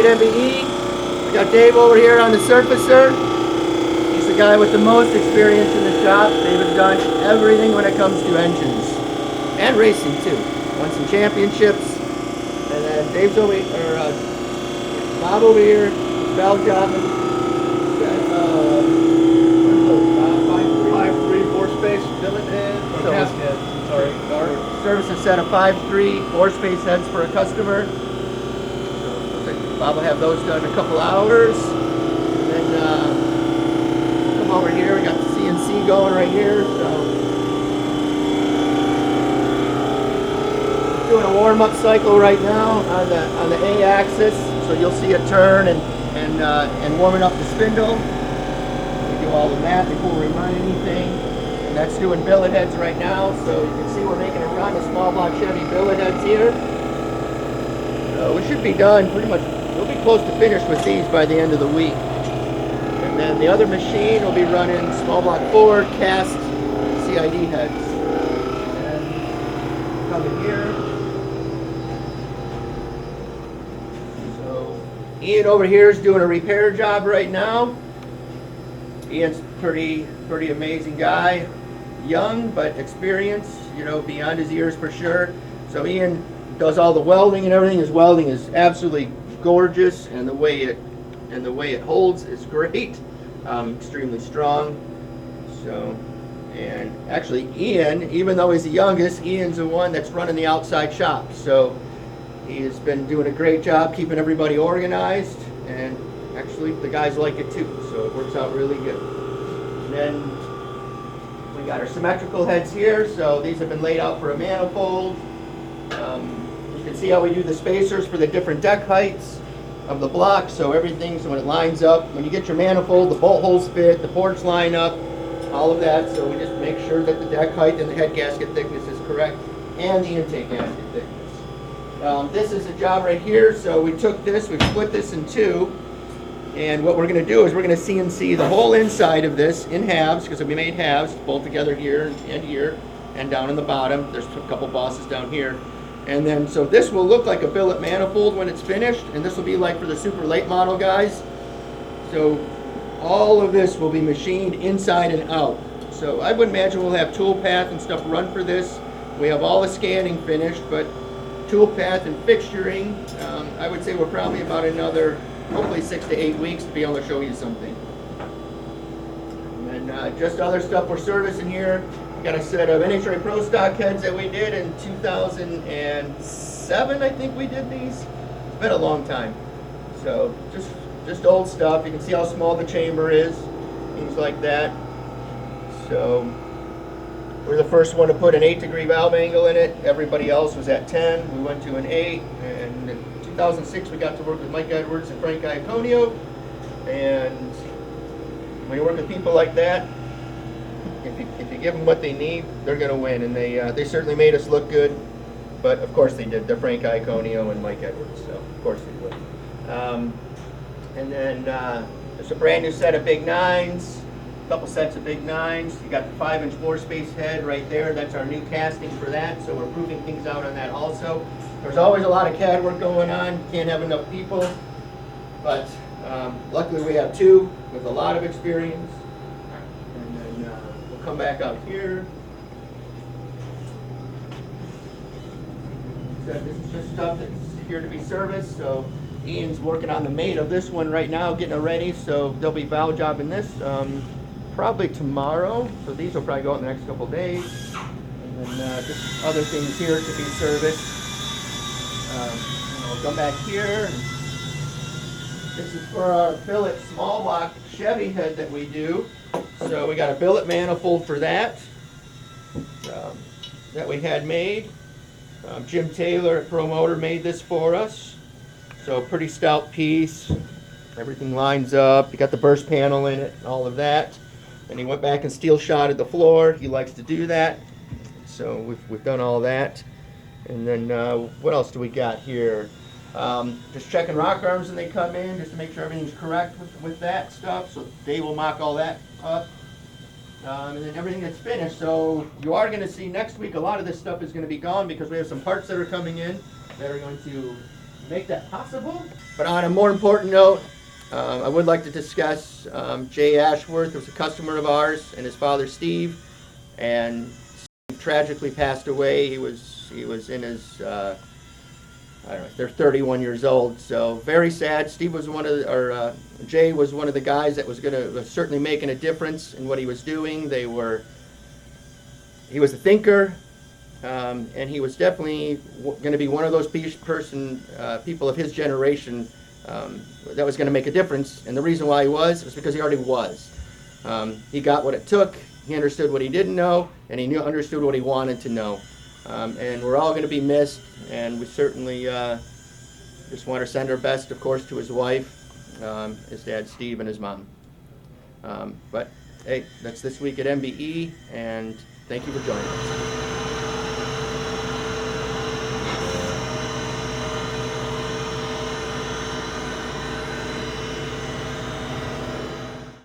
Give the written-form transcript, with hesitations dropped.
at MBE. We got Dave over here on the surfacer. He's the guy with the most experience in the shop. Dave has done everything when it comes to engines and racing too. Won some championships. And then Dave's over here, or Bob over here, valve jobbing. 5.3 bore space billet head or cast head. Sorry, guard. Service a set of 5.3 bore space heads for a customer. So Bob will have those done in a couple hours. And then come over here. We got the CNC going right here. So doing a warm-up cycle right now on the A axis. So you'll see it turn and warming up the spindle. We do all of that before we run anything. And that's doing billet heads right now. So you can see we're making a run of small block Chevy billet heads here. So we should be done pretty much. We'll be close to finish with these by the end of the week. And then the other machine will be running small block Ford cast CID heads. And come in here. So Ian over here is doing a repair job right now. Ian's pretty amazing guy, young but experienced, you know, beyond his years for sure. So Ian does all the welding and everything. His welding is absolutely gorgeous, and the way it holds is great. Extremely strong. So, and actually Ian, even though he's the youngest, Ian's the one that's running the outside shop. So he has been doing a great job keeping everybody organized, and actually the guys like it too. So it works out really good. And then we got our symmetrical heads here. So these have been laid out for a manifold. You can see how we do the spacers for the different deck heights of the block. So everything, so when it lines up, when you get your manifold, the bolt holes fit, the ports line up, all of that. So we just make sure that the deck height and the head gasket thickness is correct, and the intake gasket thickness. This is a job right here. So we took this, we split this in two. And what we're going to do is we're going to CNC the whole inside of this in halves, because we made halves, both together here and here, and down in the bottom. There's a couple bosses down here. And then, so this will look like a billet manifold when it's finished, and this will be like for the super late model guys. So all of this will be machined inside and out. So I would imagine we'll have tool path and stuff run for this. We have all the scanning finished, but tool path and fixturing, I would say we're probably about another, hopefully 6 to 8 weeks to be able to show you something. And then just other stuff we're servicing here. We got a set of NHRA Pro stock heads that we did in 2007, I think we did these. It's been a long time. So just old stuff. You can see how small the chamber is, things like that. So we're the first one to put an 8-degree valve angle in it. Everybody else was at 10. We went to an 8, and in 2006 we got to work with Mike Edwards and Frank Iaconio. And when you work with people like that, if you give them what they need, they're going to win. And they certainly made us look good. But of course they did. They're Frank Iaconio and Mike Edwards, so of course they would. And then there's a brand new set of big 9s. Couple sets of big 9s. You got the 5-inch bore space head right there. That's our new casting for that. So we're proving things out on that also. There's always a lot of CAD work going on. Can't have enough people. But luckily we have 2 with a lot of experience. And then we'll come back up here. So this is just stuff that's here to be serviced. So Ian's working on the mate of this one right now, getting it ready. So they'll be valve jobbing this. Probably tomorrow, so these will probably go out in the next couple days. And then just other things here to be serviced. We'll come back here. This is for our billet small block Chevy head that we do. So we got a billet manifold for that that we had made. Jim Taylor at Pro Motor made this for us. So pretty stout piece. Everything lines up. You got the burst panel in it, all of that. And he went back and steel shotted the floor. He likes to do that. So we've done all that. And then what else do we got here? Just checking rock arms when they come in, just to make sure everything's correct with that stuff. So Dave will mock all that up. And then everything that's finished. So you are going to see next week a lot of this stuff is going to be gone because we have some parts that are coming in that are going to make that possible. But on a more important note, I would like to discuss Jay Ashworth, who was a customer of ours, and his father Steve, and Steve tragically passed away. He was in his I don't know, they're 31 years old, so very sad. Steve was one of the, or Jay was one of the guys that was certainly making a difference in what he was doing. He was a thinker, and he was definitely going to be one of those people of his generation that was going to make a difference. And the reason why he was because he already was. He got what it took. He understood what he didn't know, and he understood what he wanted to know. And we're all going to be missed, and we certainly just want to send our best, of course, to his wife, his dad Steve, and his mom. But hey, that's this week at MBE, and thank you for joining us.